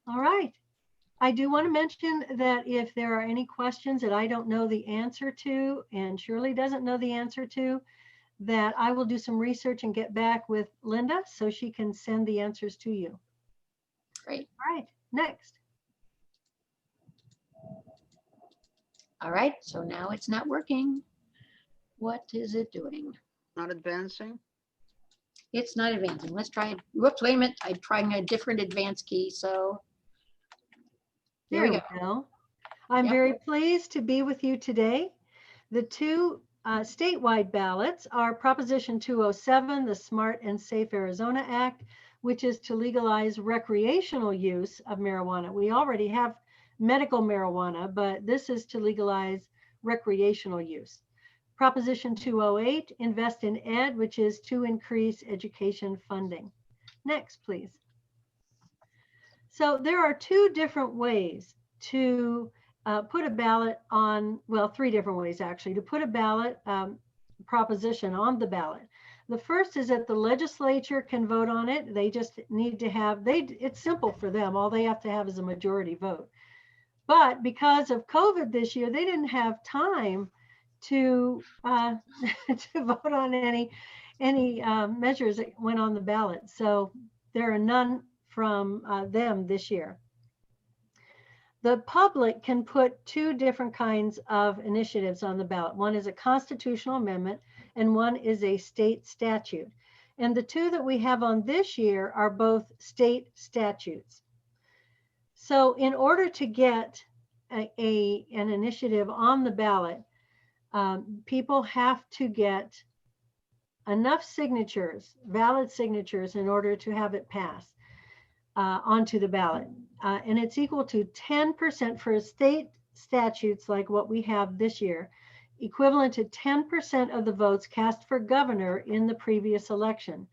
All right. I do want to mention that if there are any questions that I don't know the answer to, and Shirley doesn't know the answer to, that I will do some research and get back with Linda so she can send the answers to you. Great. All right, next. All right, so now it's not working. What is it doing? Not advancing. It's not advancing. Let's try it. Whoops, wait a minute. I'm trying a different advanced key. So there we go. I'm Yep. very pleased to be with you today. The two statewide ballots are Proposition 207, the Smart and Safe Arizona Act, which is to legalize recreational use of marijuana. We already have medical marijuana, but this is to legalize recreational use. Proposition 208, Invest in Ed, which is to increase education funding. Next, please. So there are two different ways to put a ballot on, well, three different ways actually, to put a ballot proposition on the ballot. The first is that the legislature can vote on it. They just need to have, it's simple for them. All they have to have is a majority vote. But because of COVID this year, they didn't have time to to vote on any measures that went on the ballot. So there are none from them this year. The public can put two different kinds of initiatives on the ballot. One is a constitutional amendment and one is a state statute. And the two that we have on this year are both state statutes. So in order to get an initiative on the ballot, people have to get enough signatures, valid signatures, in order to have it pass onto the ballot. And it's equal to 10% for state statutes like what we have this year, equivalent to 10% of the votes cast for governor in the previous election.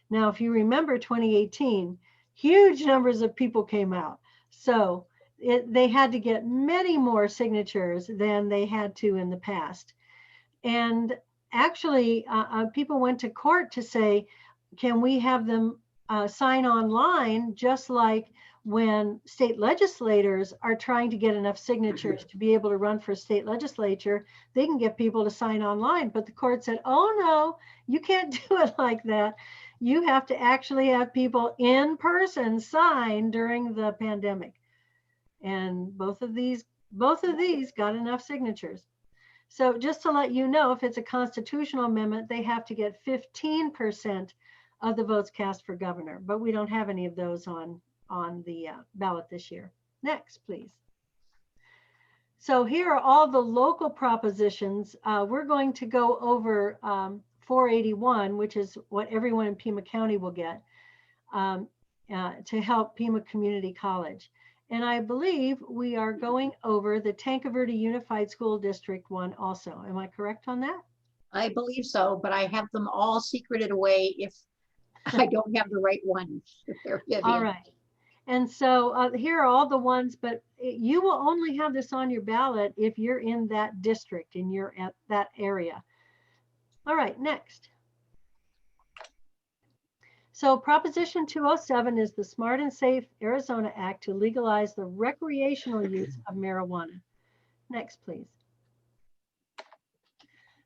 Now, if you remember 2018, huge numbers of people came out. So they had to get many more signatures than they had to in the past. And actually, people went to court to say, can we have them sign online, just like when state legislators are trying to get enough signatures to be able to run for state legislature, they can get people to sign online. But the court said, oh no, you can't do it like that. You have to actually have people in person sign during the pandemic. And both of these got enough signatures. So just to let you know, if it's a constitutional amendment, they have to get 15% of the votes cast for governor, but we don't have any of those on the ballot this year. Next, please. So here are all the local propositions. We're going to go over 481, which is what everyone in Pima County will get to help Pima Community College. And I believe we are going over the Tanque Verde Unified School District one also. Am I correct on that? I believe so, but I have them all secreted away if I don't have the right one. All right. And so here are all the ones, but you will only have this on your ballot if you're in that district, and you're at that area. All right, next. So Proposition 207 is the Smart and Safe Arizona Act to legalize the recreational use of marijuana. Next, please.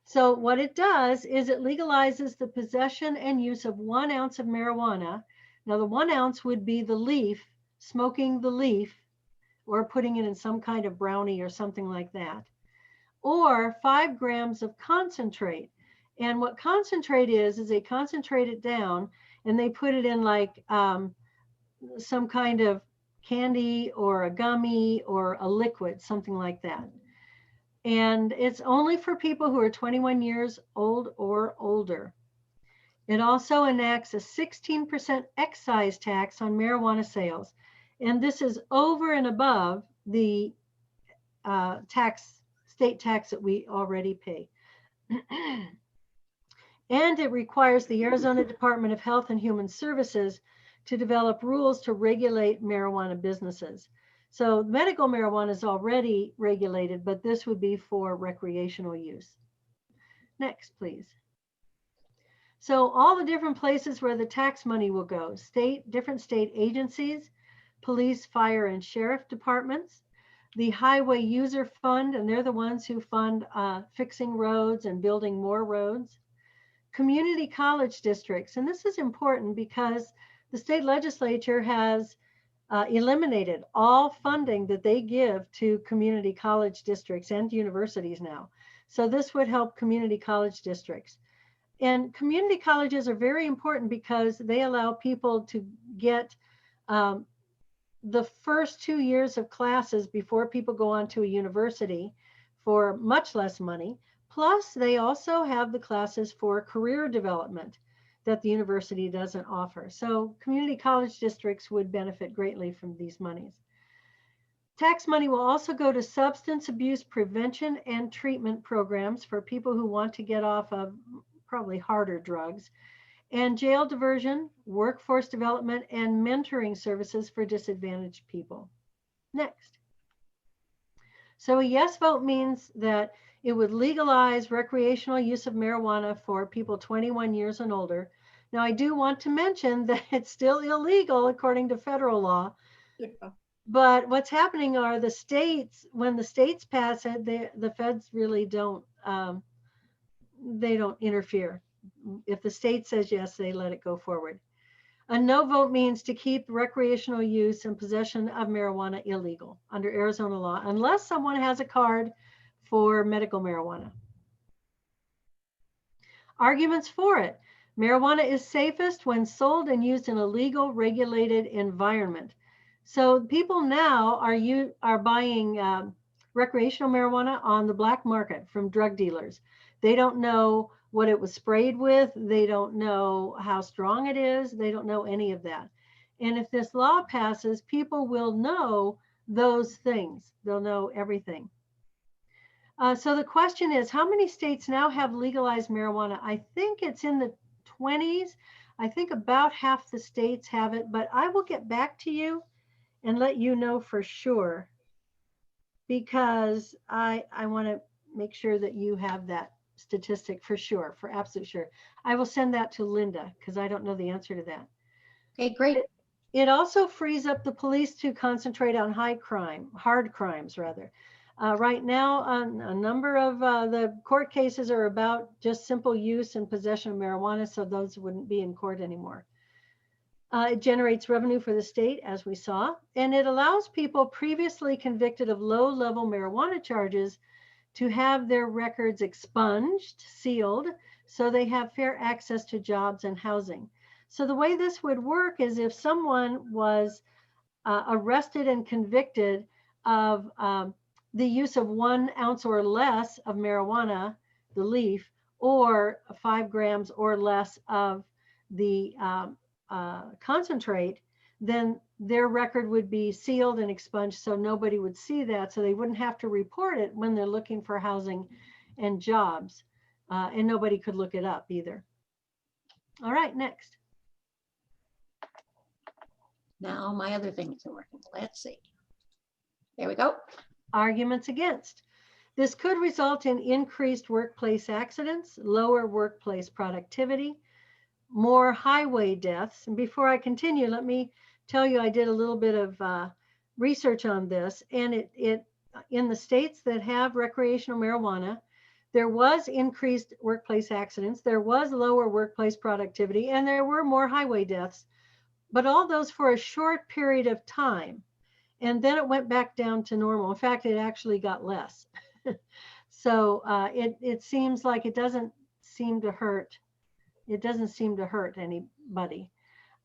So what it does is it legalizes the possession and use of 1 ounce of marijuana. Now the 1 ounce would be the leaf, smoking the leaf, or putting it in some kind of brownie or something like that, or 5 grams of concentrate. And what concentrate is they concentrate it down and they put it in like some kind of candy or a gummy or a liquid, something like that. And it's only for people who are 21 years old or older. It also enacts a 16% excise tax on marijuana sales. And this is over and above the state tax that we already pay. And it requires the Arizona Department of Health and Human Services to develop rules to regulate marijuana businesses. So medical marijuana is already regulated, but this would be for recreational use. Next, please. So all the different places where the tax money will go, different state agencies, police, fire, and sheriff departments, the highway user fund, and they're the ones who fund fixing roads and building more roads, community college districts. And this is important because the state legislature has eliminated all funding that they give to community college districts and universities now. So this would help community college districts. And community colleges are very important because they allow people to get the first 2 years of classes before people go on to a university for much less money. Plus, they also have the classes for career development that the university doesn't offer. So community college districts would benefit greatly from these monies. Tax money will also go to substance abuse prevention and treatment programs for people who want to get off of probably harder drugs, and jail diversion, workforce development, and mentoring services for disadvantaged people. Next. So a yes vote means that it would legalize recreational use of marijuana for people 21 years and older. Now, I do want to mention that it's still illegal according to federal law. Yeah. But what's happening are the states, when the states pass it, the feds really don't, they don't interfere. If the state says yes, they let it go forward. A no vote means to keep recreational use and possession of marijuana illegal under Arizona law, unless someone has a card for medical marijuana. Arguments for it. Marijuana is safest when sold and used in a legal, regulated environment. So people now are buying recreational marijuana on the black market from drug dealers. They don't know what it was sprayed with. They don't know how strong it is. They don't know any of that. And if this law passes, people will know those things. They'll know everything. So the question is, how many states now have legalized marijuana? I think it's in the 20s. I think about half the states have it, but I will get back to you and let you know for sure, because I want to make sure that you have that statistic for sure, for absolute sure. I will send that to Linda because I don't know the answer to that. Okay, great. It also frees up the police to concentrate on hard crimes rather. Right now, a number of the court cases are about just simple use and possession of marijuana, so those wouldn't be in court anymore. It generates revenue for the state, as we saw, and it allows people previously convicted of low-level marijuana charges to have their records expunged, sealed, so they have fair access to jobs and housing. So the way this would work is if someone was arrested and convicted of the use of 1 ounce or less of marijuana, the leaf, or 5 grams or less of the concentrate, then their record would be sealed and expunged so nobody would see that, so they wouldn't have to report it when they're looking for housing and jobs, and nobody could look it up either. All right, next. Now my other thing isn't working. Let's see. There we go. Arguments against. This could result in increased workplace accidents, lower workplace productivity, more highway deaths. And before I continue, let me tell you, I did a little bit of research on this, and it in the states that have recreational marijuana, there was increased workplace accidents, there was lower workplace productivity, and there were more highway deaths, but all those for a short period of time. And then it went back down to normal. In fact, it actually got less. So it seems like it doesn't seem to hurt. It doesn't seem to hurt anybody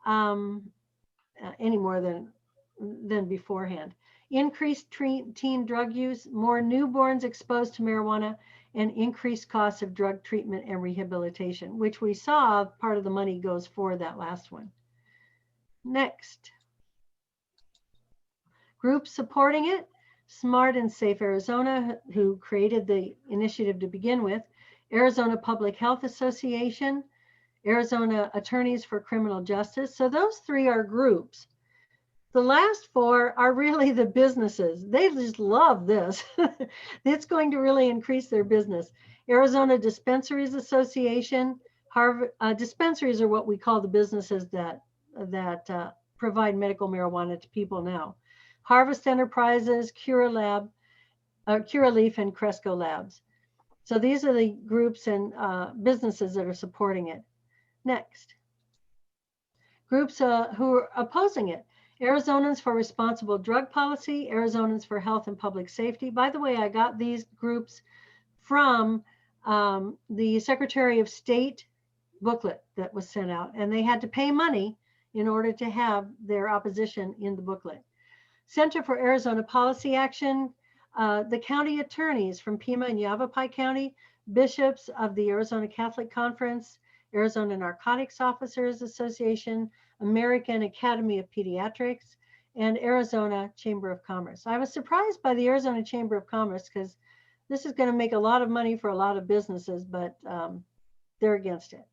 any more than beforehand. Increased teen drug use, more newborns exposed to marijuana, and increased costs of drug treatment and rehabilitation, which we saw part of the money goes for that last one. Next. Groups supporting it, Smart and Safe Arizona, who created the initiative to begin with, Arizona Public Health Association, Arizona Attorneys for Criminal Justice. So those 3 are groups. The last 4 are really the businesses. They just love this. It's going to really increase their business. Arizona Dispensaries Association, dispensaries are what we call the businesses that provide medical marijuana to people now. Harvest Enterprises, Curaleaf, and Cresco Labs. So these are the groups and businesses that are supporting it. Next. Groups who are opposing it. Arizonans for Responsible Drug Policy, Arizonans for Health and Public Safety. By the way, I got these groups from the Secretary of State booklet that was sent out, and they had to pay money in order to have their opposition in the booklet. Center for Arizona Policy Action, the county attorneys from Pima and Yavapai County, bishops of the Arizona Catholic Conference, Arizona Narcotics Officers Association, American Academy of Pediatrics, and Arizona Chamber of Commerce. I was surprised by the Arizona Chamber of Commerce because this is going to make a lot of money for a lot of businesses, but they're against it.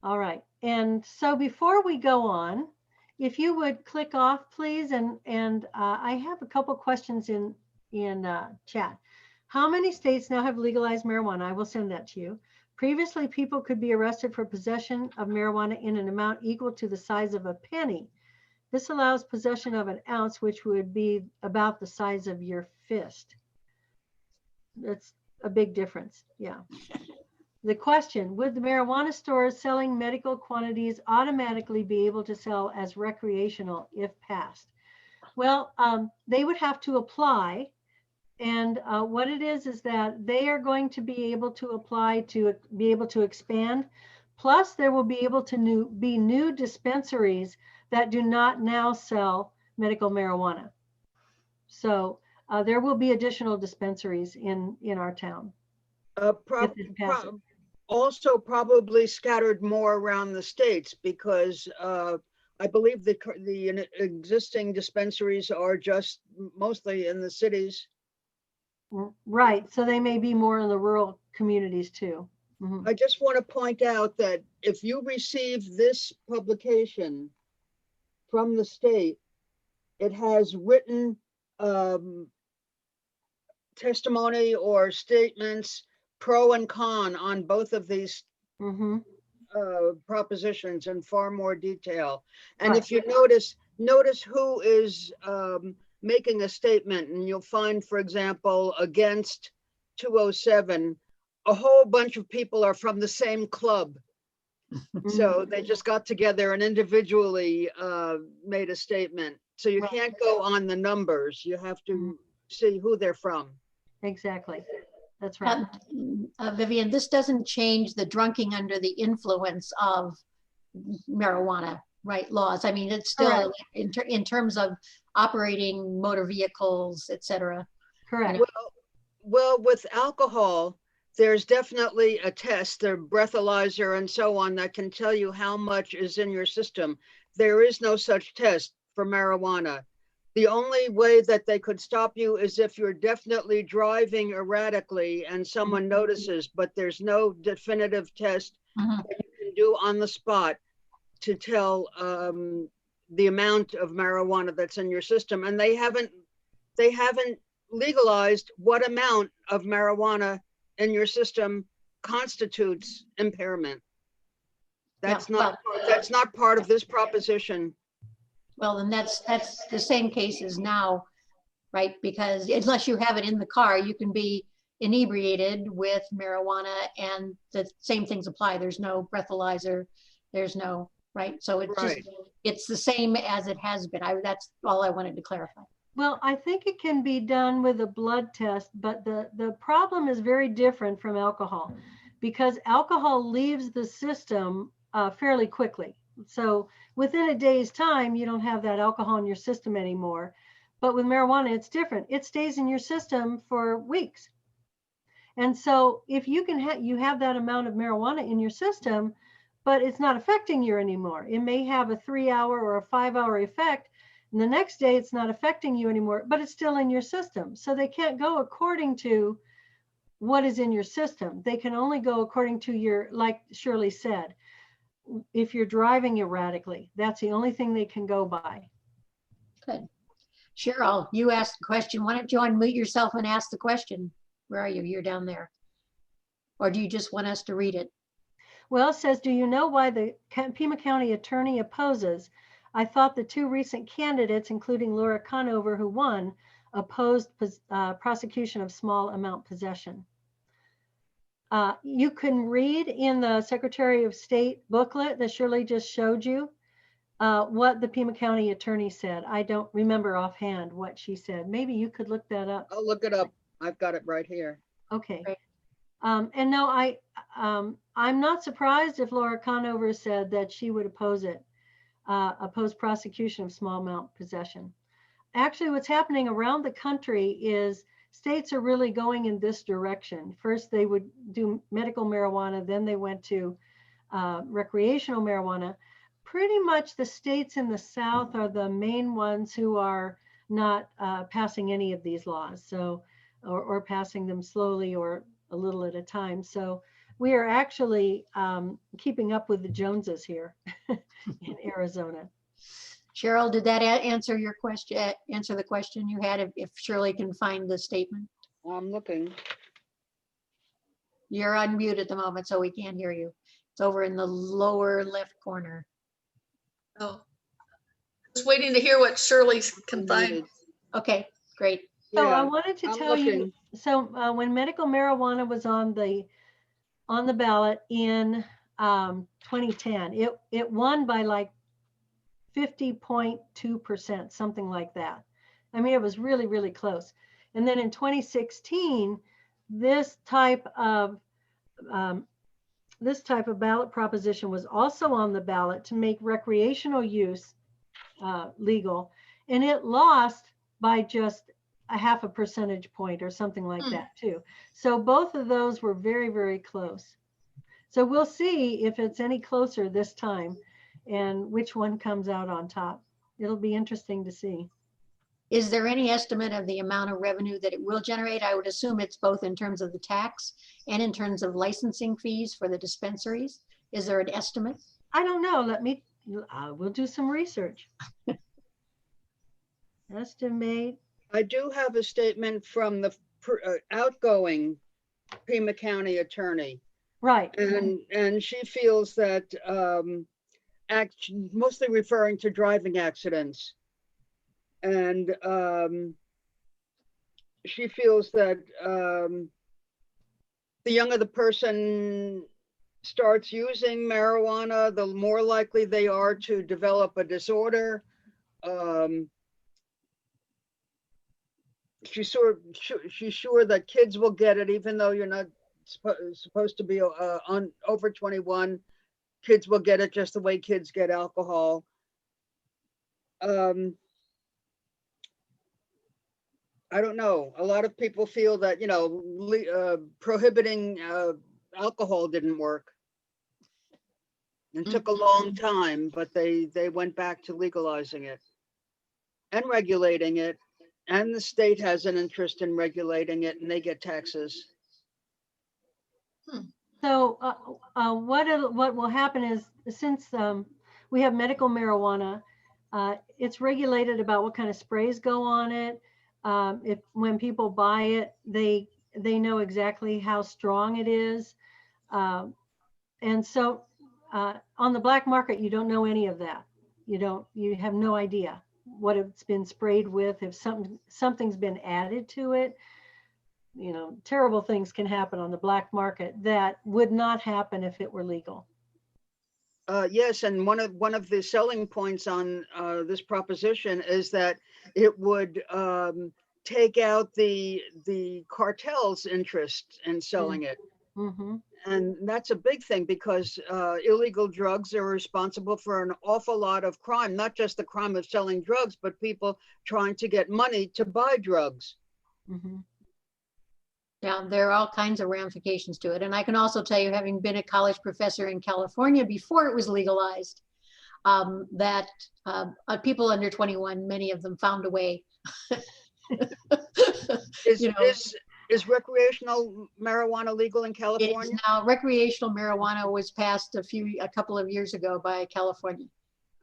All right, and so before we go on, if you would click off, please, and I have a couple questions in chat. How many states now have legalized marijuana? I will send that to you. Previously, people could be arrested for possession of marijuana in an amount equal to the size of a penny. This allows possession of an ounce, which would be about the size of your fist. That's a big difference, yeah. The question, would the marijuana stores selling medical quantities automatically be able to sell as recreational if passed? Well, they would have to apply. And what it is that they are going to be able to apply to be able to expand. Plus, there will be able to be new dispensaries that do not now sell medical marijuana. So there will be additional dispensaries in our town. Also probably scattered more around the states because I believe the existing dispensaries are just mostly in the cities. Right, so they may be more in the rural communities too. Mm-hmm. I just want to point out that if you receive this publication from the state, it has written testimony or statements pro and con on both of these propositions in far more detail. And if you notice who is making a statement, and you'll find, for example, against 207, a whole bunch of people are from the same club. So they just got together and individually made a statement. So you can't go on the numbers. You have to see who they're from. Exactly. That's right. Vivian, this doesn't change the drinking under the influence of marijuana, right, laws. I mean, it's still in terms of operating motor vehicles, etc. Correct. You know. Well, with alcohol, there's definitely a test, the breathalyzer and so on, that can tell you how much is in your system. There is no such test for marijuana. The only way that they could stop you is if you're definitely driving erratically and someone notices, but there's no definitive test that you can do on the spot to tell the amount of marijuana that's in your system. And they haven't legalized what amount of marijuana in your system constitutes impairment. That's not part of this proposition. Well, then that's the same case as now, right? Because unless you have it in the car, you can be inebriated with marijuana, and the same things apply. There's no breathalyzer, there's no, right? So it's just, it's the same as it has been. That's all I wanted to clarify. Well, I think it can be done with a blood test, but the problem is very different from alcohol because alcohol leaves the system fairly quickly. So within a day's time, you don't have that alcohol in your system anymore. But with marijuana, it's different. It stays in your system for weeks. And so if you can you have that amount of marijuana in your system, but it's not affecting you anymore. It may have a 3-hour or a 5-hour effect. And the next day it's not affecting you anymore, but it's still in your system. So they can't go according to what is in your system. They can only go according to your, like Shirley said, if you're driving erratically, that's the only thing they can go by. Good. Cheryl, you asked the question. Why don't you unmute yourself and ask the question? Where are you? You're down there. Or do you just want us to read it? Well, it says, do you know why the Pima County attorney opposes I thought the two recent candidates, including Laura Conover, who won, opposed prosecution of small amount possession. You can read in the Secretary of State booklet that Shirley just showed you what the Pima County attorney said. I don't remember offhand what she said. Maybe you could look that up. I'll look it up. I've got it right here. Okay. Great. And no, I'm not surprised if Laura Conover said that she would oppose it, oppose prosecution of small amount possession. Actually, what's happening around the country is states are really going in this direction. First, they would do medical marijuana, then they went to recreational marijuana. Pretty much the states in the South are the main ones who are not passing any of these laws, so or passing them slowly or a little at a time. So we are actually keeping up with the Joneses here in Arizona. Cheryl, did that answer your question, answer the question you had, if Shirley can find the statement? I'm looking. You're on mute at the moment, so we can't hear you. It's over in the lower left corner. Oh, just waiting to hear what Shirley can find. Unmuted. Okay, great. So I Yeah, wanted to I'm tell you, looking. so when medical marijuana was on the ballot in 2010, it won by like 50.2%, something like that. I mean, it was really, really close. And then in 2016, this type of ballot proposition was also on the ballot to make recreational use legal, and it lost by just a half a percentage point or something like that too. So both of those were very, very close. So we'll see if it's any closer this time and which one comes out on top. It'll be interesting to see. Is there any estimate of the amount of revenue that it will generate? I would assume it's both in terms of the tax and in terms of licensing fees for the dispensaries. Is there an estimate? I don't know. We'll do some research. Estimate. I do have a statement from the outgoing Pima County attorney. Right. And she feels that mostly referring to driving accidents. And she feels that the younger the person starts using marijuana, the more likely they are to develop a disorder. She's sure that kids will get it, even though you're not supposed to be on over 21. Kids will get it just the way kids get alcohol. I don't know. A lot of people feel that, prohibiting alcohol didn't work. It took a long time, but they went back to legalizing it and regulating it. And the state has an interest in regulating it, and they get taxes. So what will happen is, since we have medical marijuana, it's regulated about what kind of sprays go on it. When people buy it, they know exactly how strong it is. And so on the black market, you don't know any of that. You have no idea what it's been sprayed with, if something's been added to it. Terrible things can happen on the black market that would not happen if it were legal. Yes, and one of the selling points on this proposition is that it would take out the cartel's interest in selling it. Mm-hmm. And that's a big thing, because illegal drugs are responsible for an awful lot of crime, not just the crime of selling drugs, but people trying to get money to buy drugs. Mm-hmm. Yeah, there are all kinds of ramifications to it. And I can also tell you, having been a college professor in California before it was legalized, that people under 21, many of them found a way. Is recreational marijuana legal in California? It is now. Recreational marijuana was passed a couple of years ago by California.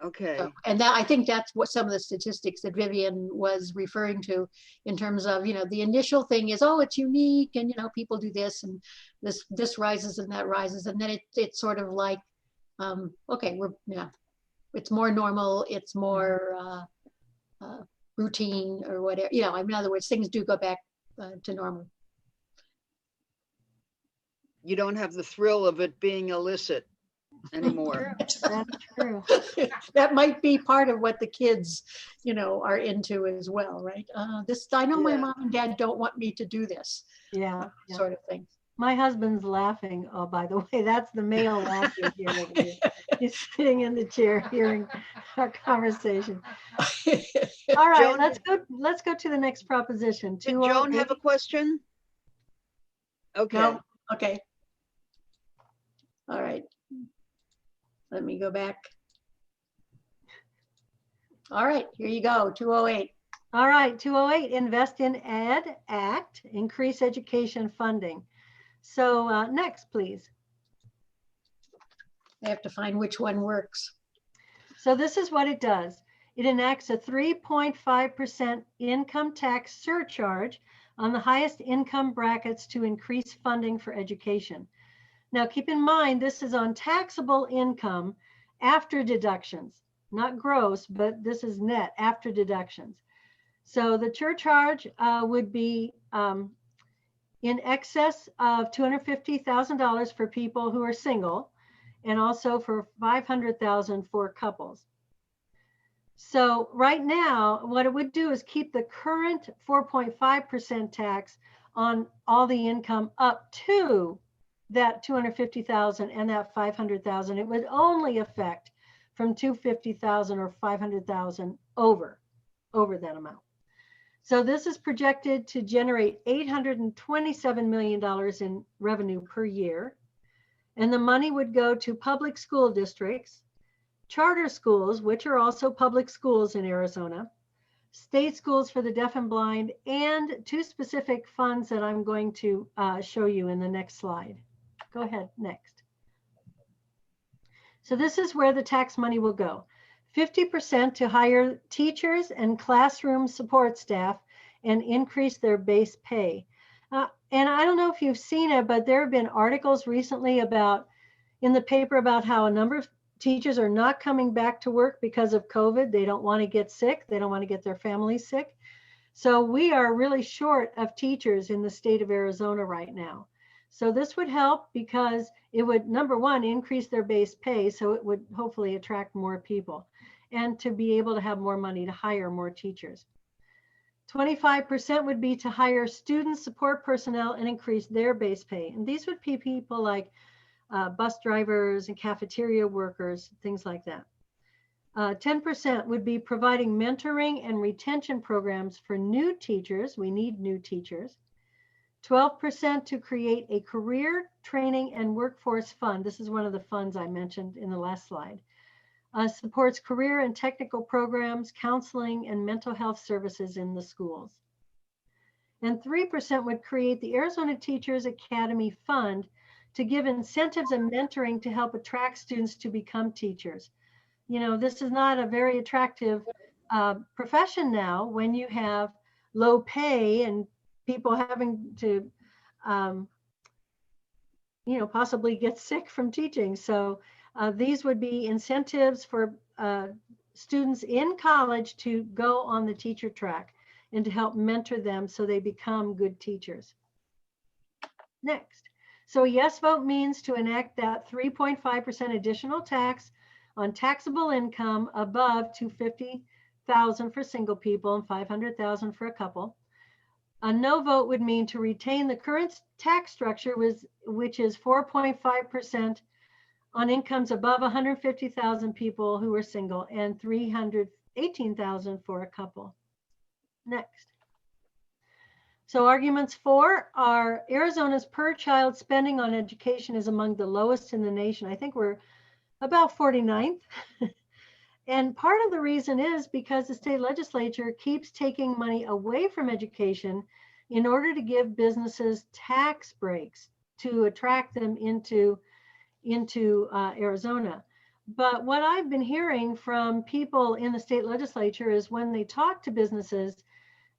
Okay. So, and I think that's what some of the statistics that Vivian was referring to, in terms of, the initial thing is, oh, it's unique, and people do this, and this rises and that rises, and then it's sort of like, okay, it's more normal, it's more routine or whatever, you know, in other words, things do go back to normal. You don't have the thrill of it being illicit anymore. That's true. That might be part of what the kids, you know, are into as well, right? This, I know my Yeah. mom and dad don't want me to do this, Yeah. sort of thing. My husband's laughing. Oh, by the way, that's the male laughing here over here. He's sitting in the chair hearing our conversation. All right, Joan, let's go to the next proposition. did Joan have a 208. question? Okay. No, okay. All right. Let me go back. All right, here you go, 208. All right, 208, Invest in Ed Act, increase education funding. So next, please. I have to find which one works. So this is what it does. It enacts a 3.5% income tax surcharge on the highest income brackets to increase funding for education. Now, keep in mind, this is on taxable income after deductions, not gross, but this is net after deductions. So the surcharge would be in excess of $250,000 for people who are single, and also for $500,000 for couples. So right now, what it would do is keep the current 4.5% tax on all the income up to that 250,000 and that 500,000. It would only affect from 250,000 or 500,000 over that amount. So this is projected to generate $827 million in revenue per year. And the money would go to public school districts, charter schools, which are also public schools in Arizona, state schools for the deaf and blind, and two specific funds that I'm going to show you in the next slide. Go ahead, next. So this is where the tax money will go. 50% to hire teachers and classroom support staff and increase their base pay. And I don't know if you've seen it, but there have been articles recently in the paper about how a number of teachers are not coming back to work because of COVID. They don't want to get sick. They don't want to get their families sick. So we are really short of teachers in the state of Arizona right now. So this would help because it would, number one, increase their base pay. So it would hopefully attract more people and to be able to have more money to hire more teachers. 25% would be to hire student support personnel and increase their base pay. And these would be people like bus drivers and cafeteria workers, things like that. 10% would be providing mentoring and retention programs for new teachers. We need new teachers. 12% to create a career training and workforce fund. This is one of the funds I mentioned in the last slide. Supports career and technical programs, counseling, and mental health services in the schools. And 3% would create the Arizona Teachers Academy Fund to give incentives and mentoring to help attract students to become teachers. You know, this is not a very attractive profession now when you have low pay and people having to, you know, possibly get sick from teaching. So these would be incentives for students in college to go on the teacher track and to help mentor them so they become good teachers. Next. So a yes vote means to enact that 3.5% additional tax on taxable income above $250,000 for single people and $500,000 for a couple. A no vote would mean to retain the current tax structure, which is 4.5% on incomes above 150,000 people who are single and 318,000 for a couple. Next. So arguments for are Arizona's per child spending on education is among the lowest in the nation. I think we're about 49th. And part of the reason is because the state legislature keeps taking money away from education in order to give businesses tax breaks to attract them into Arizona. But what I've been hearing from people in the state legislature is when they talk to businesses,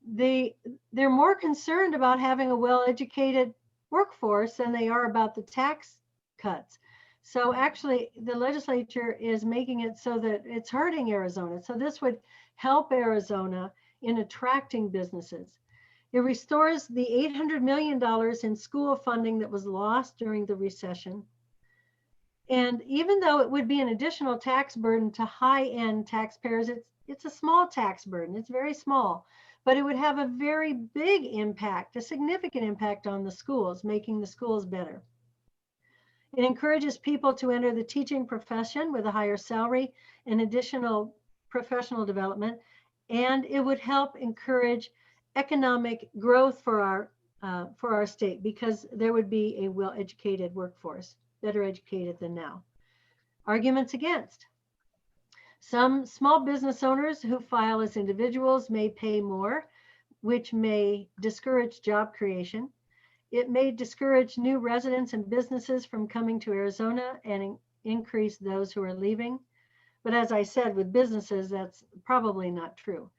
they're more concerned about having a well-educated workforce than they are about the tax cuts. So actually, the legislature is making it so that it's hurting Arizona. So this would help Arizona in attracting businesses. It restores the $800 million in school funding that was lost during the recession. And even though it would be an additional tax burden to high-end taxpayers, it's a small tax burden. It's very small, but it would have a very big impact, a significant impact on the schools, making the schools better. It encourages people to enter the teaching profession with a higher salary and additional professional development, and it would help encourage economic growth for our state, because there would be a well-educated workforce, better educated than now. Arguments against. Some small business owners who file as individuals may pay more, which may discourage job creation. It may discourage new residents and businesses from coming to Arizona and increase those who are leaving. But as I said, with businesses, that's probably not true.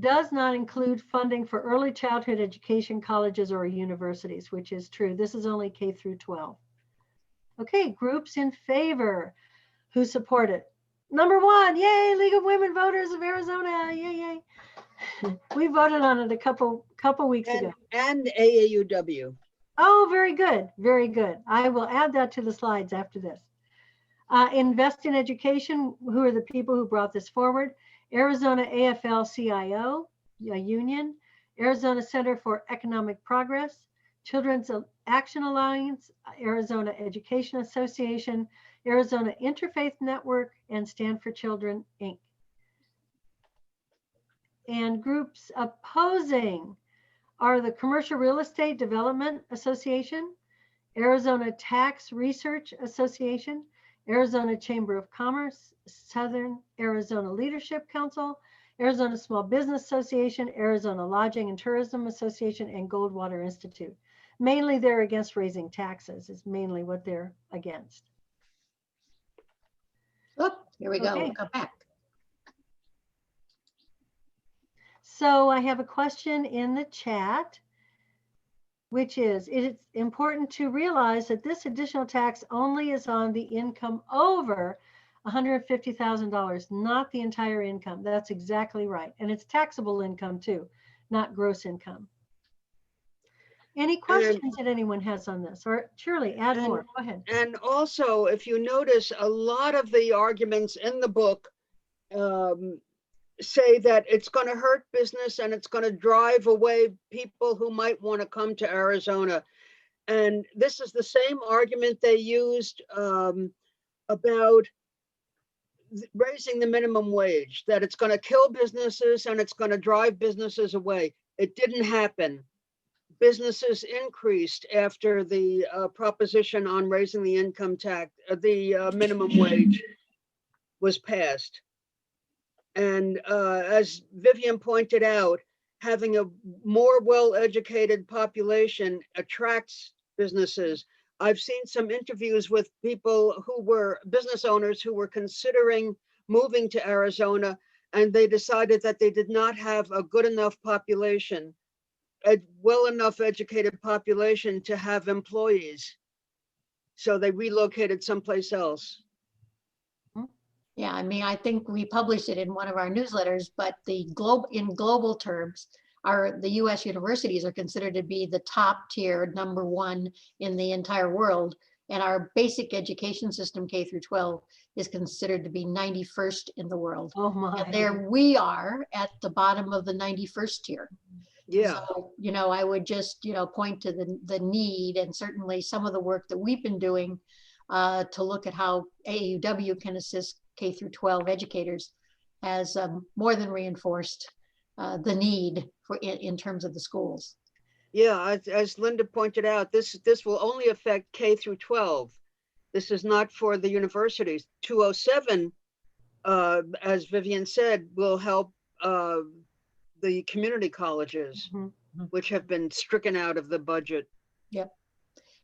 Does not include funding for early childhood education colleges or universities, which is true. This is only K through 12. Okay, groups in favor who support it. Number 1, yay, League of Women Voters of Arizona, yay, yay. We voted on it a couple weeks ago. And AAUW. Oh, very good, very good. I will add that to the slides after this. Invest in Education, who are the people who brought this forward. Arizona AFL-CIO, a union. Arizona Center for Economic Progress. Children's Action Alliance, Arizona Education Association, Arizona Interfaith Network, and Stand for Children, Inc. And groups opposing are the Commercial Real Estate Development Association, Arizona Tax Research Association, Arizona Chamber of Commerce, Southern Arizona Leadership Council, Arizona Small Business Association, Arizona Lodging and Tourism Association, and Goldwater Institute. Mainly they're against raising taxes, is mainly what they're against. Oh, here we go. Okay. We'll go back. So I have a question in the chat, which is, it's important to realize that this additional tax only is on the income over $150,000, not the entire income. That's exactly right. And it's taxable income too, not gross income. Any questions that anyone has on this? Or Shirley, add more. Go ahead. And also, if you notice, a lot of the arguments in the book say that it's going to hurt business and it's going to drive away people who might want to come to Arizona. And this is the same argument they used about raising the minimum wage, that it's going to kill businesses and it's going to drive businesses away. It didn't happen. Businesses increased after the proposition on raising the income tax, the minimum wage was passed. And as Vivian pointed out, having a more well-educated population attracts businesses. I've seen some interviews with people who were business owners who were considering moving to Arizona, and they decided that they did not have a good enough population, a well enough educated population to have employees. So they relocated someplace else. Yeah, I mean, I think we published it in one of our newsletters, but in global terms, the US universities are considered to be the top tier, #1 in the entire world. And our basic education system, K through 12, is considered to be 91st in the world. Oh my. And there we are at the bottom of the 91st tier. Yeah. So, I would just, point to the need, and certainly some of the work that we've been doing to look at how AAUW can assist K through 12 educators has more than reinforced the need for in terms of the schools. Yeah, as Linda pointed out, this will only affect K through 12. This is not for the universities. 207, as Vivian said, will help the community colleges, which have been stricken out of the budget. Yep.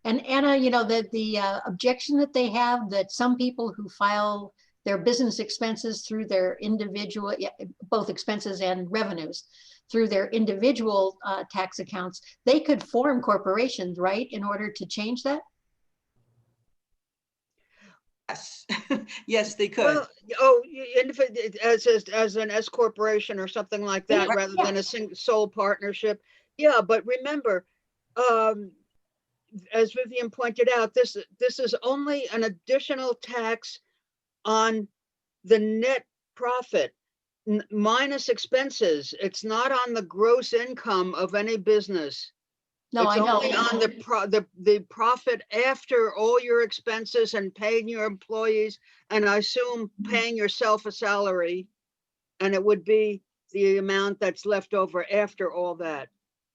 And Anna, the objection that they have, that some people who file their business expenses through their individual, both expenses and revenues, through their individual tax accounts, they could form corporations, right, in order to change that? Yes, yes, they could. Well, oh, as an S corporation or something like that, Right, rather yeah. than a sole partnership. Yeah, but remember, um, as Vivian pointed out, this is only an additional tax on the net profit minus expenses. It's not on the gross income of any business. No, It's I know. only on the profit after all your expenses and paying your employees, and I assume paying yourself a salary. And it would be the amount that's left over after all that.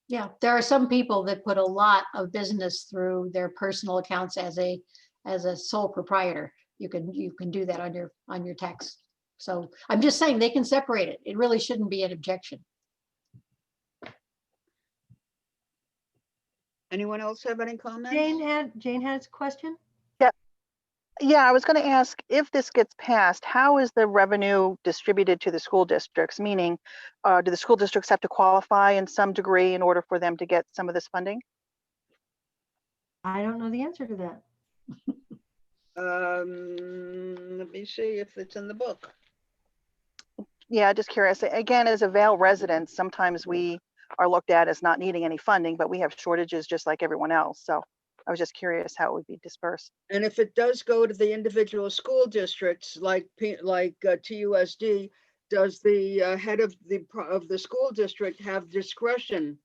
Yeah, there are some people that put a lot of business through their personal accounts as a sole proprietor. You can do that on your tax. So I'm just saying they can separate it. It really shouldn't be an objection. Anyone else have any comments? Jane has a question. Yeah, I was going to ask, if this gets passed, how is the revenue distributed to the school districts? Meaning, do the school districts have to qualify in some degree in order for them to get some of this funding? I don't know the answer to that. Let me see if it's in the book. Yeah, just curious. Again, as a Vale resident, sometimes we are looked at as not needing any funding, but we have shortages just like everyone else. So I was just curious how it would be dispersed. And if it does go to the individual school districts, like TUSD, does the head of the school district have discretion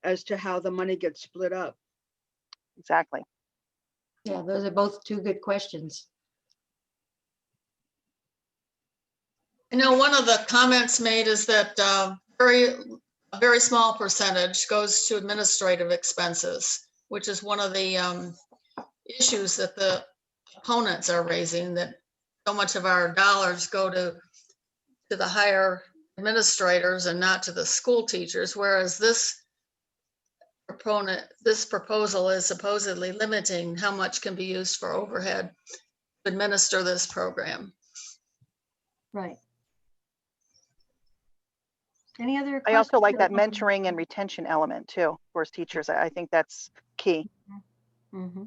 as to how the money gets split up? Exactly. Yeah, those are both two good questions. I know one of the comments made is that a very small percentage goes to administrative expenses, which is one of the issues that the opponents are raising, that so much of our dollars go to the higher administrators and not to the school teachers, whereas this proposal is supposedly limiting how much can be used for overhead to administer this program. Right. Any other I questions? also like that mentoring and retention element too for teachers. I think that's key. Mm-hmm.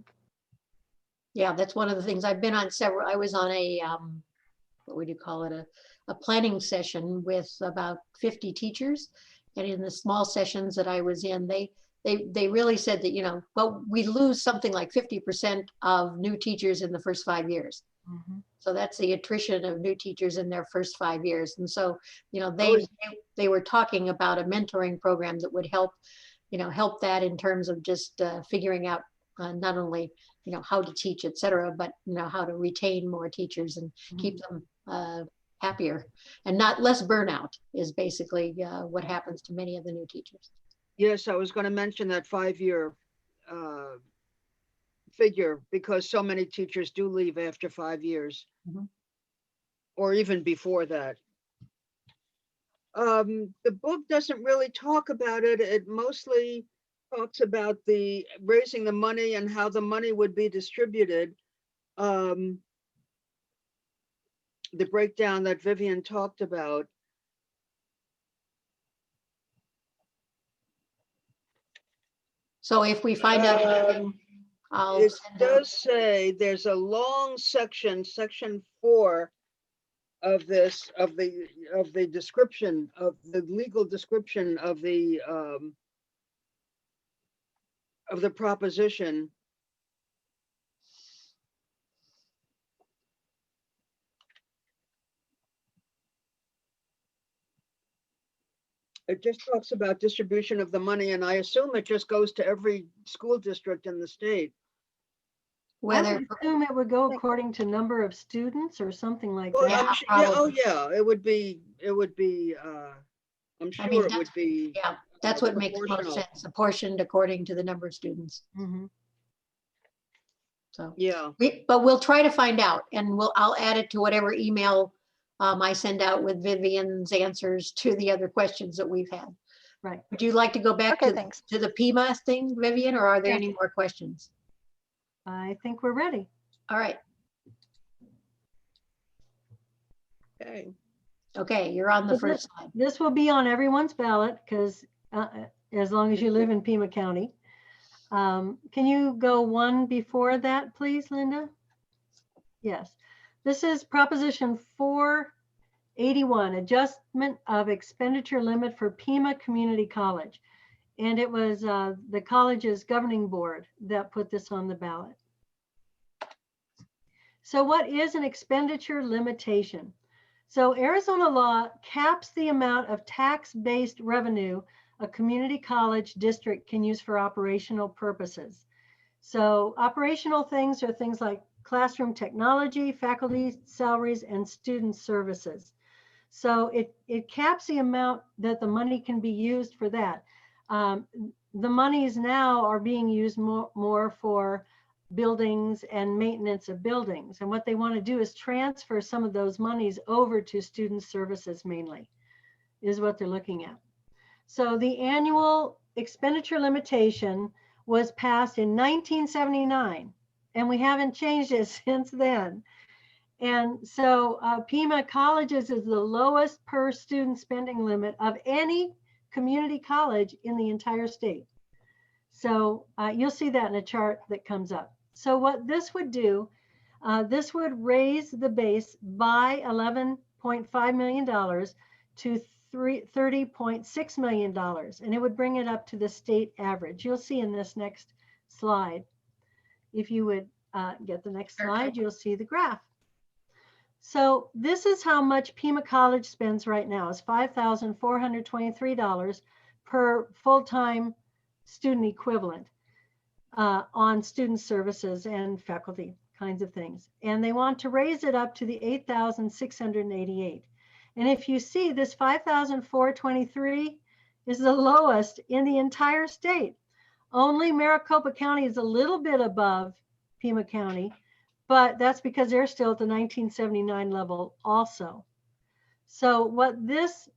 Yeah, that's one of the things. I've been on several. I was on a what would you call it, a planning session with about 50 teachers, and in the small sessions that I was in, they really said that, you know, well, we lose something like 50% of new teachers in the first 5 years. Mm-hmm. So that's the attrition of new teachers in their first 5 years. And so, you know, Oh, they were talking about a mentoring program that would help, you know, help that in terms of just figuring out not only, you know, how to teach, et cetera, but, you know, how to retain more teachers and keep them happier and not less burnout is basically what happens to many of the new teachers. Yes, I was going to mention that 5-year figure, because so many teachers do leave after 5 years. Mhm. Or even before that. The book doesn't really talk about it. It mostly talks about the raising the money and how the money would be distributed. The breakdown that Vivian talked about. So if we find out, I'll It send out. does say there's a long section, section 4 of this, of the description of the legal description of the proposition. It just talks about distribution of the money, and I assume it just goes to every school district in the state. I Whether, would assume it would go according to number of students or something like Well, that. I'm sure, yeah, oh probably. yeah, it would be, I'm I mean, sure it would be. yeah, that's what makes most proportional. sense, apportioned according to the number of students. Mm-hmm. So, Yeah, but we'll try to find out, and I'll add it to whatever email I send out with Vivian's answers to the other questions that we've had. Right. Would you like to go back Okay, to thanks. the PIMA thing, Vivian, or are there Yeah. any more questions? I think we're ready. All right. okay. Okay, you're on the So first slide. This will be on everyone's ballot because as long as you live in Pima County. Can you go one before that, please, Linda? Yes. This is Proposition 481, adjustment of expenditure limit for Pima Community College. And it was the college's governing board that put this on the ballot. So what is an expenditure limitation? So Arizona law caps the amount of tax-based revenue a community college district can use for operational purposes. So operational things are things like classroom technology, faculty salaries, and student services. So it caps the amount that the money can be used for that. The monies now are being used more for buildings and maintenance of buildings. And what they want to do is transfer some of those monies over to student services mainly, is what they're looking at. So the annual expenditure limitation was passed in 1979, and we haven't changed it since then. And so Pima Colleges is the lowest per student spending limit of any community college in the entire state. So you'll see that in a chart that comes up. So what this would do, this would raise the base by $11.5 million to $30.6 million, and it would bring it up to the state average. You'll see in this next slide. If you would get the next slide, you'll see the graph. So this is how much Pima College spends right now. It's $5,423 per full-time student equivalent on student services and faculty kinds of things. And they want to raise it up to the $8,688. And if you see, this $5,423 is the lowest in the entire state. Only Maricopa County is a little bit above Pima County, but that's because they're still at the 1979 level also. So what this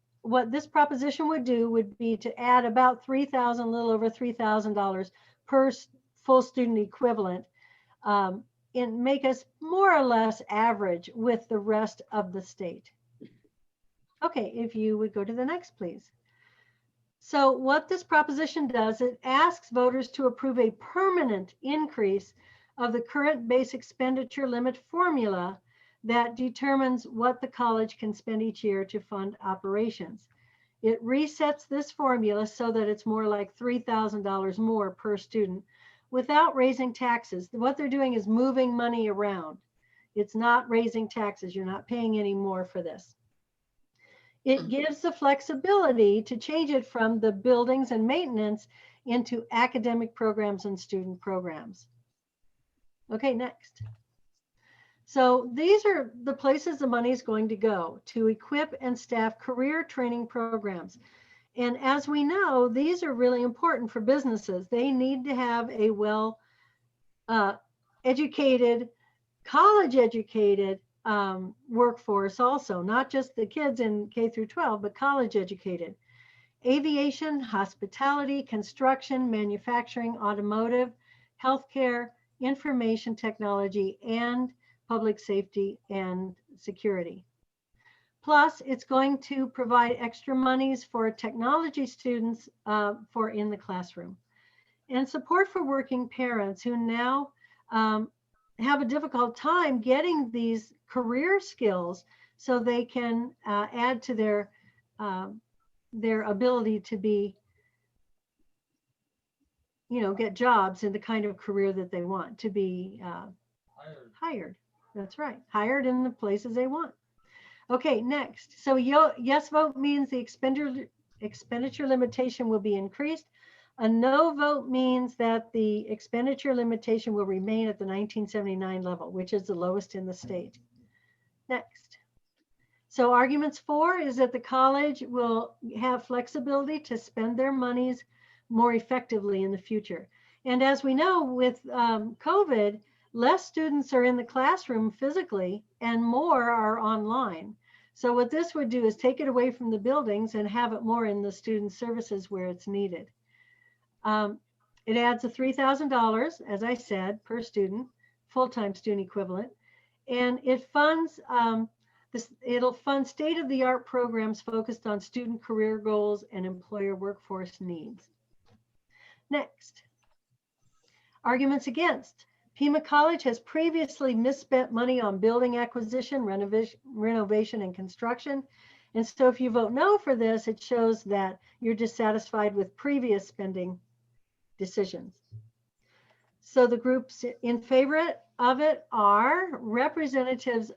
proposition would do would be to add about $3,000, a little over $3,000 per full student equivalent, and make us more or less average with the rest of the state. Okay, if you would go to the next, please. So what this proposition does, it asks voters to approve a permanent increase of the current base expenditure limit formula that determines what the college can spend each year to fund operations. It resets this formula so that it's more like $3,000 more per student without raising taxes. What they're doing is moving money around. It's not raising taxes. You're not paying any more for this. It gives the flexibility to change it from the buildings and maintenance into academic programs and student programs. Okay, next. So these are the places the money is going to go to equip and staff career training programs. And as we know, these are really important for businesses. They need to have a well educated, college educated workforce also, not just the kids in K through 12, but college educated. Aviation, hospitality, construction, manufacturing, automotive, healthcare, information technology, and public safety and security. Plus, it's going to provide extra monies for technology students for in the classroom. And support for working parents who now have a difficult time getting these career skills so they can add to their ability to be, get jobs in the kind of career that they want, to be hired. That's right, hired in the places they want. Okay, next. So yes vote means the expenditure limitation will be increased. A no vote means that the expenditure limitation will remain at the 1979 level, which is the lowest in the state. Next. So arguments for is that the college will have flexibility to spend their monies more effectively in the future. And as we know, with COVID, less students are in the classroom physically and more are online. So what this would do is take it away from the buildings and have it more in the student services where it's needed. It adds a $3,000, as I said, per student, full-time student equivalent, and it funds it'll fund state-of-the-art programs focused on student career goals and employer workforce needs. Next, arguments against. Pima College has previously misspent money on building acquisition, renovation, and construction. And so if you vote no for this, it shows that you're dissatisfied with previous spending decisions. So the groups in favor of it are representatives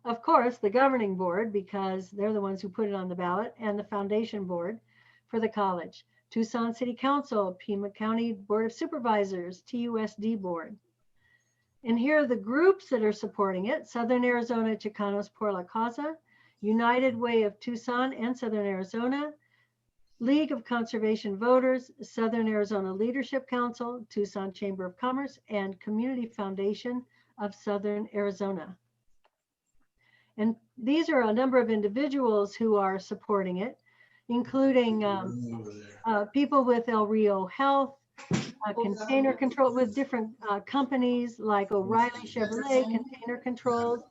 of course, the governing board, because they're the ones who put it on the ballot, and the foundation board for the college, Tucson City Council, Pima County Board of Supervisors, TUSD board. And here are the groups that are supporting it: Southern Arizona Chicanos por la Causa, United Way of Tucson and Southern Arizona, League of Conservation Voters, Southern Arizona Leadership Council, Tucson Chamber of Commerce, and Community Foundation of Southern Arizona. And these are a number of individuals who are supporting it, including people with El Rio Health, container control with different companies like O'Reilly Chevrolet, container controls,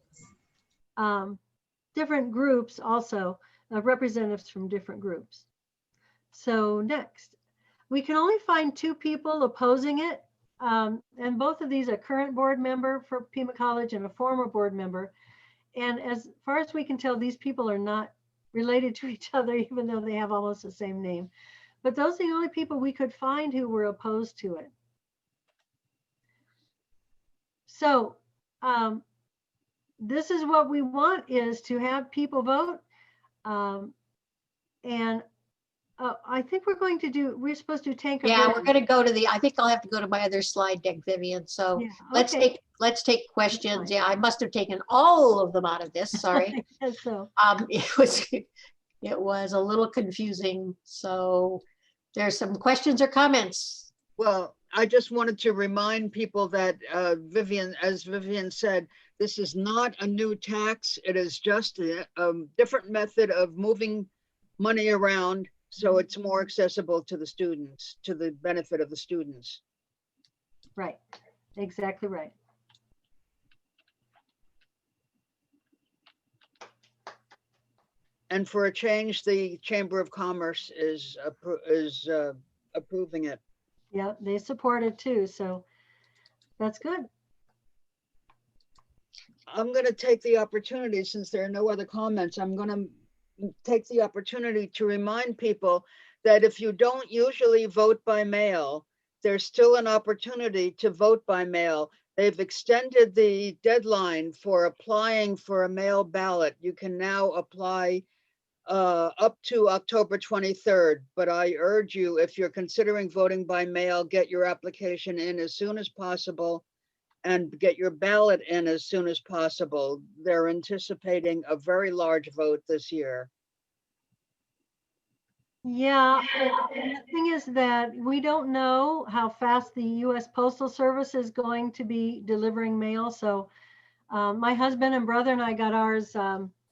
different groups also, representatives from different groups. So next, we can only find 2 people opposing it. And both of these, a current board member for Pima College and a former board member. And as far as we can tell, these people are not related to each other, even though they have almost the same name. But those are the only people we could find who were opposed to it. So this is what we want, is to have people vote. And I think we're supposed to take a Yeah, vote. we're going to go to I think I'll have to go to my other slide deck, Vivian. So Yeah, let's okay. take questions. Yeah, I must have taken all of them out of this. Sorry. So It was a little confusing. So there's some questions or comments. Well, I just wanted to remind people that Vivian, as Vivian said, this is not a new tax. It is just a different method of moving money around, so it's more accessible to the students, to the benefit of the students. right, exactly right. And for a change, the Chamber of Commerce is approving it. Yeah, they support it too, so that's good. I'm going to take the opportunity, since there are no other comments, I'm going to take the opportunity to remind people that if you don't usually vote by mail, there's still an opportunity to vote by mail. They've extended the deadline for applying for a mail ballot. You can now apply up to October 23rd, but I urge you, if you're considering voting by mail, get your application in as soon as possible and get your ballot in as soon as possible. They're anticipating a very large vote this year. Yeah, and the thing is that we don't know how fast the U.S. Postal Service is going to be delivering mail. So my husband and brother and I got ours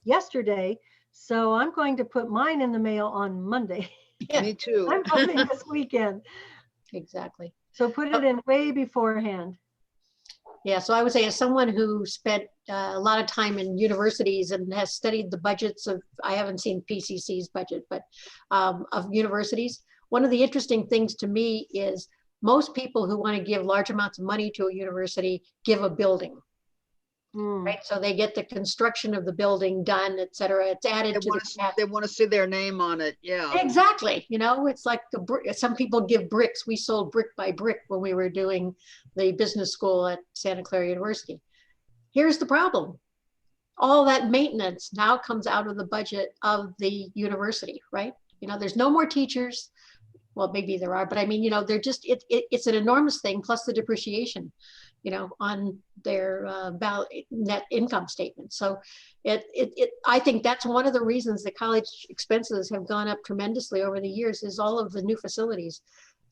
yesterday. So I'm going to put mine in the mail on Monday. Yeah, Me too. I'm voting this weekend. exactly. So put it in way beforehand. Yeah, so I would say, as someone who spent a lot of time in universities and has studied the budgets of, I haven't seen PCC's budget, but of universities, one of the interesting things to me is most people who want to give large amounts of money to a university give a building, right? So they get the construction of the building done, et cetera. It's added to the They want to see their name on it. Yeah. Exactly. You know, it's like some people give bricks. We sold brick by brick when we were doing the business school at Santa Clara University. Here's the problem. All that maintenance now comes out of the budget of the university, right? You know, there's no more teachers. Well, maybe there are, but I mean, you know, they're just, it's an enormous thing, plus the depreciation, you know, on their net income statement. So I think that's one of the reasons the college expenses have gone up tremendously over the years, is all of the new facilities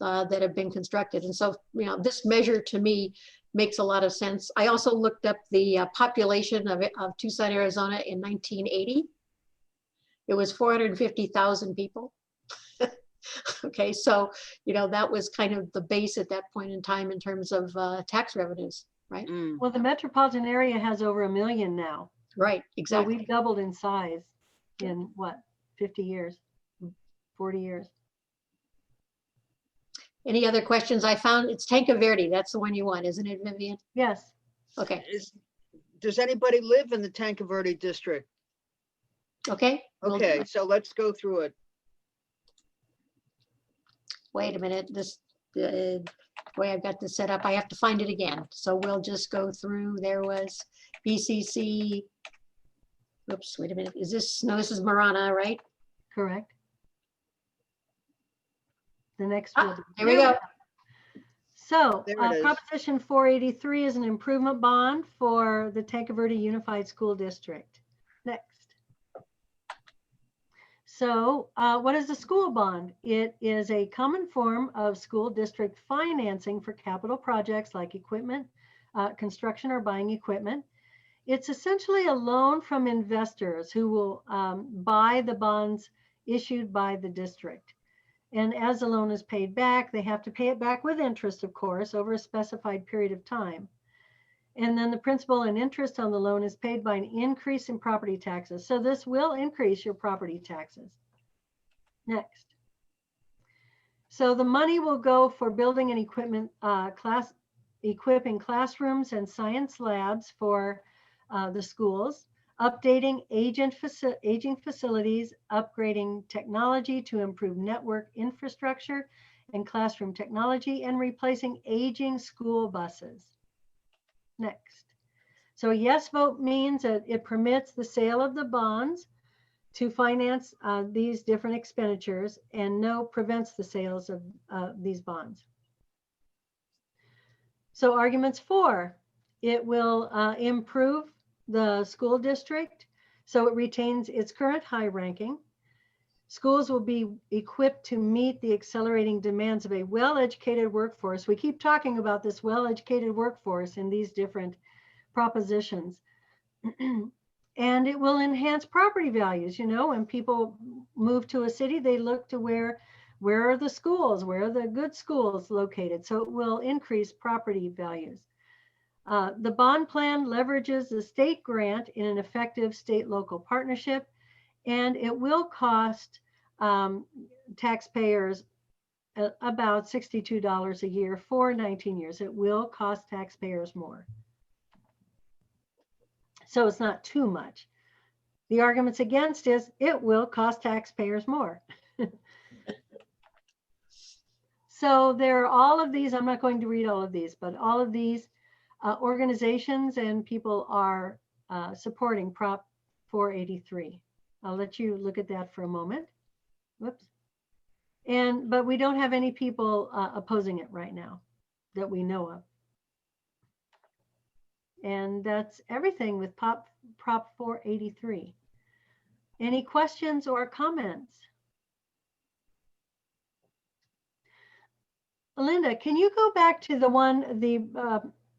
that have been constructed. And so, you know, this measure to me makes a lot of sense. I also looked up the population of Tucson, Arizona in 1980. It was 450,000 people. Okay, so, you know, that was kind of the base at that point in time in terms of tax revenues, right? Mm. Well, the metropolitan area has over 1 million now. Right, exactly. So we've doubled in size in what, 50 years, 40 years. Any other questions? I found it's Tanca Verde. That's the one you want, isn't it, Vivian? Yes. Okay, Does anybody live in the Tanca Verde district? okay. we'll do Okay, it. so let's go through it. Wait a minute, this, the way I've got this set up, I have to find it again. So we'll just go through, there was BCC. Oops, wait a minute, is this, no, this is Marana, right? Correct. The next Ah, will be. here we go. So There it is. Proposition 483 is an improvement bond for the Tanca Verde Unified School District. Next. So what is a school bond? It is a common form of school district financing for capital projects like equipment, construction or buying equipment. It's essentially a loan from investors who will buy the bonds issued by the district. And as the loan is paid back, they have to pay it back with interest, of course, over a specified period of time. And then the principal and interest on the loan is paid by an increase in property taxes. So this will increase your property taxes. Next. So the money will go for building and equipment, equipping classrooms and science labs for the schools, updating aging facilities, upgrading technology to improve network infrastructure and classroom technology, and replacing aging school buses. Next. So a yes vote means that it permits the sale of the bonds to finance these different expenditures, and no prevents the sales of these bonds. So arguments for, it will improve the school district so it retains its current high ranking. Schools will be equipped to meet the accelerating demands of a well-educated workforce. We keep talking about this well-educated workforce in these different propositions. And it will enhance property values. You know, when people move to a city, they look to where are the schools, where are the good schools located? So it will increase property values. The bond plan leverages the state grant in an effective state-local partnership, and it will cost taxpayers about $62 a year for 19 years. It will cost taxpayers more. So it's not too much. The arguments against is it will cost taxpayers more. So there are all of these, I'm not going to read all of these, but all of these organizations and people are supporting Prop 483. I'll let you look at that for a moment. Whoops. But we don't have any people opposing it right now that we know of. And that's everything with Prop 483. Any questions or comments? Linda, can you go back to the one, the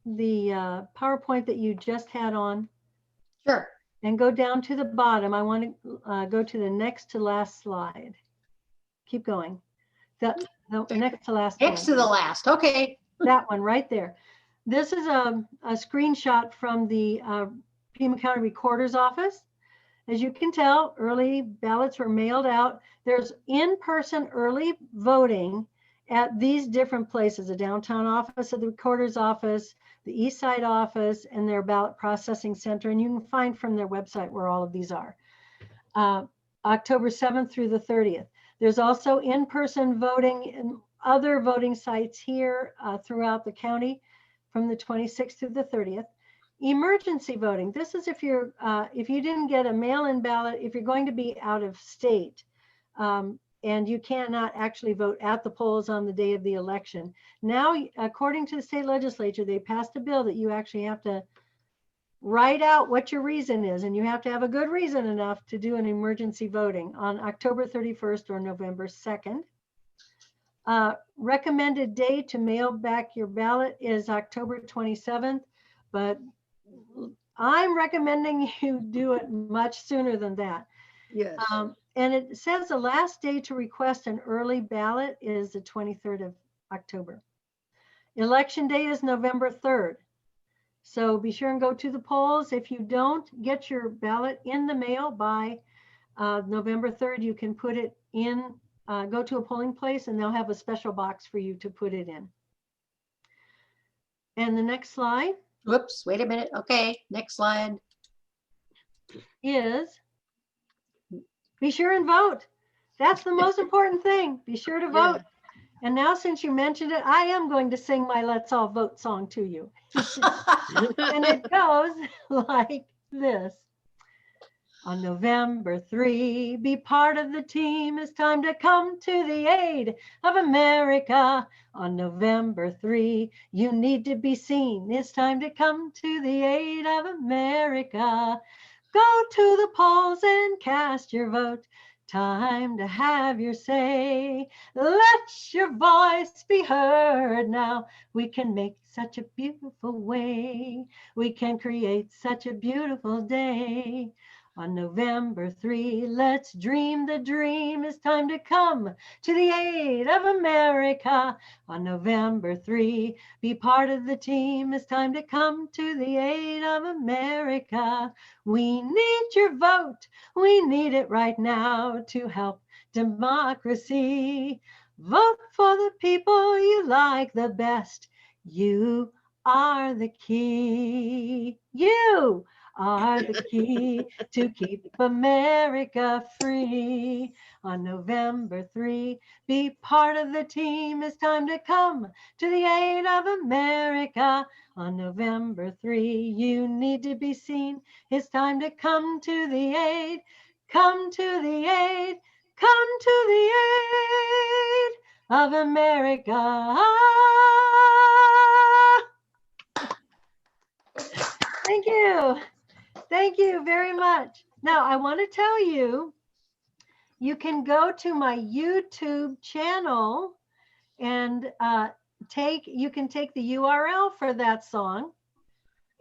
PowerPoint that you just had on? Sure. And go down to the bottom. I want to go to the next to last slide. Keep going. The next to last Next one. to the last, okay. That one right there. This is a screenshot from the Pima County Recorder's Office. As you can tell, early ballots were mailed out. There's in-person early voting at these different places, the downtown office of the Recorder's Office, the East Side office, and their ballot processing center. And you can find from their website where all of these are. October 7th through the 30th. There's also in-person voting in other voting sites here throughout the county from the 26th through the 30th. Emergency voting. This is if you didn't get a mail-in ballot, if you're going to be out of state and you cannot actually vote at the polls on the day of the election. Now, according to the state legislature, they passed a bill that you actually have to write out what your reason is, and you have to have a good reason enough to do an emergency voting on October 31st or November 2nd. Recommended day to mail back your ballot is October 27th, but I'm recommending you do it much sooner than that. Yes. And it says the last day to request an early ballot is the 23rd of October. Election day is November 3rd. So be sure and go to the polls. If you don't get your ballot in the mail by November 3rd, you can put it in go to a polling place and they'll have a special box for you to put it in. And the next slide Whoops, wait a minute. Okay, next slide. is be sure and vote. That's the most important thing. Be sure to vote. And now, since you mentioned it, I am going to sing my Let's All Vote song to you. And it goes like this. On November 3, be part of the team. It's time to come to the aid of America. On November 3, you need to be seen. It's time to come to the aid of America. Go to the polls and cast your vote. Time to have your say. Let your voice be heard now. We can make such a beautiful way. We can create such a beautiful day. On November 3, let's dream the dream. It's time to come to the aid of America. On November 3, be part of the team. It's time to come to the aid of America. We need your vote. We need it right now to help democracy. Vote for the people you like the best. You are the key. You are the key to keep America free. On November 3, be part of the team. It's time to come to the aid of America. On November 3, you need to be seen. It's time to come to the aid. Come to the aid. Come to the aid of America. Thank you. Thank you very much. Now, I want to tell you, you can go to my YouTube channel and you can take the URL for that song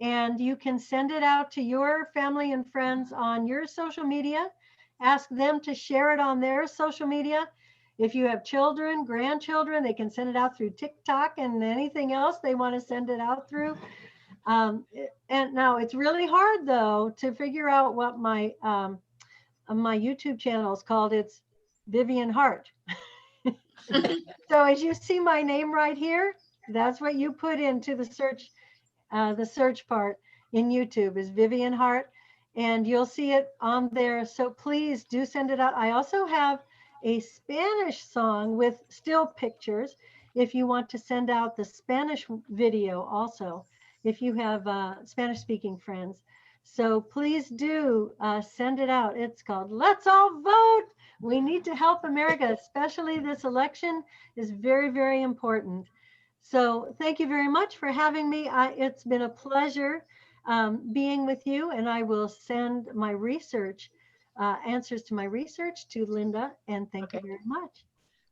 and you can send it out to your family and friends on your social media. Ask them to share it on their social media. If you have children, grandchildren, they can send it out through TikTok and anything else they want to send it out through. And now it's really hard though to figure out what my my YouTube channel is called. It's Vivian Hart. So as you see my name right here, that's what you put into the search part in YouTube is Vivian Hart, and you'll see it on there. So please do send it out. I also have a Spanish song with still pictures if you want to send out the Spanish video also, if you have Spanish speaking friends. So please do send it out. It's called Let's All Vote. We need to help America, especially this election is very, very important. So thank you very much for having me. It's been a pleasure being with you, and I will send my research, answers to my research to Linda, and thank you very much.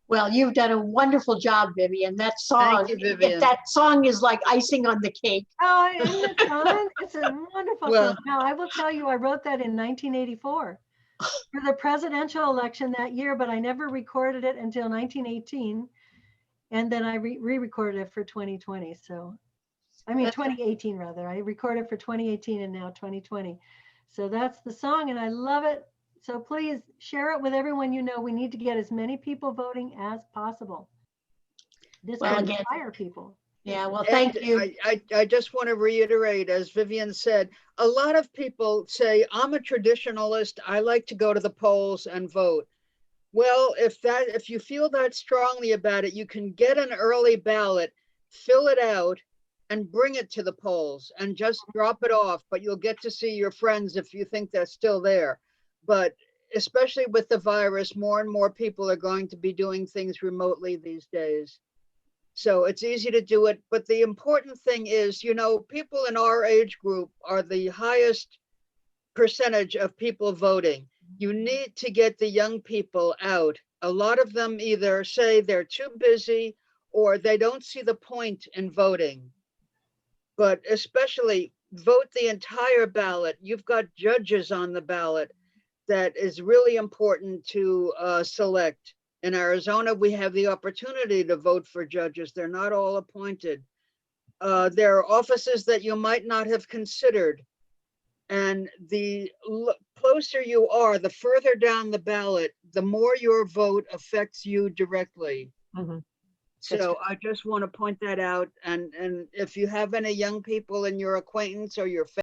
Well, you've done a wonderful job, Vivian. That song, Thank you, Vivian. that song is like icing on the cake. Oh, isn't it fun? It's a wonderful Well- song. Now, I will tell you, I wrote that in 1984 for the presidential election that year, but I never recorded it until 1918. And then I re-recorded it for 2020. So, I mean, 2018 rather. I recorded for 2018 and now 2020. So that's the song and I love it. So please share it with everyone you know. We need to get as many people voting as possible. This will inspire people. Yeah, well, thank And you. I just want to reiterate, as Vivian said, a lot of people say, I'm a traditionalist. I like to go to the polls and vote. Well, if you feel that strongly about it, you can get an early ballot, fill it out, and bring it to the polls and just drop it off. But you'll get to see your friends if you think they're still there. But especially with the virus, more and more people are going to be doing things remotely these days. So it's easy to do it. But the important thing is, you know, people in our age group are the highest percentage of people voting. You need to get the young people out. A lot of them either say they're too busy or they don't see the point in voting. But especially vote the entire ballot. You've got judges on the ballot that is really important to select. In Arizona, we have the opportunity to vote for judges. They're not all appointed. There are offices that you might not have considered. And the closer you are, the further down the ballot, the more your vote affects you directly. Mhm. So I just want to point that out. And if you have any young people in your acquaintance or your